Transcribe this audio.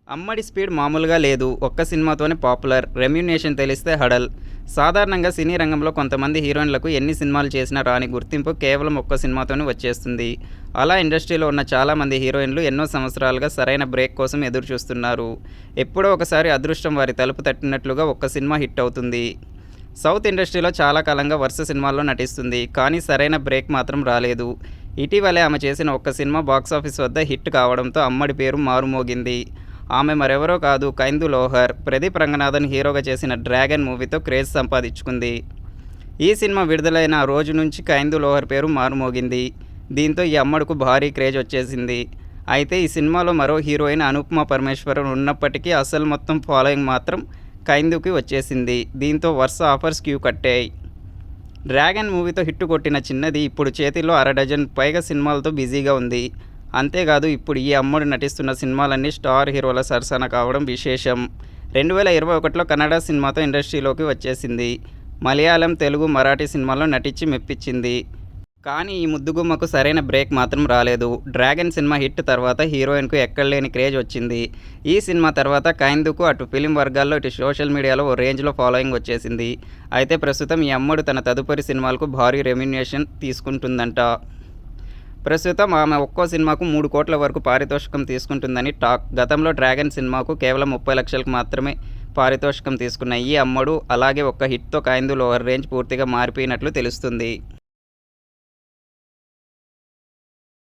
అమ్మడి స్పీడ్ మామూలుగా లేదు. ఒక్క సినిమాతోనే పాపులర్. రెమ్యునరేషన్ తెలిస్తే హడల్. సాధారణంగా సినీ రంగంలో కొంతమంది హీరోయిన్లకు ఎన్ని సినిమాలు చేసినా రాని గుర్తింపు కేవలం ఒక్క సినిమాతోనే వచ్చేస్తుంది. అలా ఇండస్ట్రీలో ఉన్న చాలామంది హీరోయిన్లు ఎన్నో సంవత్సరాలుగా సరైన బ్రేక్ కోసం ఎదురుచూస్తున్నారు. ఎప్పుడో ఒకసారి అదృష్టం వారి తలుపు తట్టినట్లుగా ఒక్క సినిమా హిట్ అవుతుంది. సౌత్ ఇండస్ట్రీలో చాలా కాలంగా వరుస సినిమాల్లో నటిస్తుంది. కానీ సరైన బ్రేక్ మాత్రం రాలేదు. ఇటీవలే ఆమె చేసిన ఒక్క సినిమా బాక్సాఫీస్ వద్ద హిట్ కావడంతో అమ్మడి పేరు మారుమోగింది. ఆమె మరెవరో కాదు, కైందు లోహర్. ప్రదీప్ రంగనాథన్ హీరోగా చేసిన డ్రాగన్ మూవీతో క్రేజ్ సంపాదించుకుంది. ఈ సినిమా విడుదలైన ఆ రోజు నుంచి కైందు లోహర్ పేరు మారుమోగింది. దీంతో ఈ అమ్మడుకు భారీ క్రేజ్ వచ్చేసింది. అయితే ఈ సినిమాలో మరో హీరోయిన్ అనుపమ పరమేశ్వరన్ ఉన్నప్పటికీ అసలు మొత్తం ఫాలోయింగ్ మాత్రం కైందుకి వచ్చేసింది. దీంతో వరుస ఆఫర్స్ క్యూ కట్టాయి. డ్రాగన్ మూవీతో హిట్టు కొట్టిన చిన్నది ఇప్పుడు చేతిలో అరడజన్ పైగా సినిమాలతో బిజీగా ఉంది. అంతేకాదు ఇప్పుడు ఈ అమ్మడు నటిస్తున్న సినిమాలన్నీ స్టార్ హీరోల సరసన కావడం విశేషం. 2021లో కన్నడ సినిమాతో ఇండస్ట్రీలోకి వచ్చేసింది. మలయాళం, తెలుగు, మరాఠీ సినిమాల్లో నటించి మెప్పించింది. కానీ ఈ ముద్దుగుమ్మకు సరైన బ్రేక్ మాత్రం రాలేదు. డ్రాగన్ సినిమా హిట్ తర్వాత హీరోయిన్కు ఎక్కడలేని క్రేజ్ వచ్చింది. ఈ సినిమా తర్వాత కైందుకు అటు ఫిలిం వర్గాల్లో ఇటు సోషల్ మీడియాలో ఓ రేంజ్లో ఫాలోయింగ్ వచ్చేసింది. అయితే ప్రస్తుతం ఈ అమ్మడు తన తదుపరి సినిమాలకు భారీ రెమ్యునరేషన్ తీసుకుంటుందంట. ప్రస్తుతం ఆమె ఒక్కో సినిమాకు 3 కోట్ల వరకు పారితోషికం తీసుకుంటుందని టాక్. గతంలో డ్రాగన్ సినిమాకు కేవలం 30 లక్షలకు మాత్రమే పారితోషికం తీసుకున్న ఈ అమ్మడు అలాగే ఒక్క హిట్తో కైందు లోహర్ రేంజ్ పూర్తిగా మారిపోయినట్లు తెలుస్తుంది.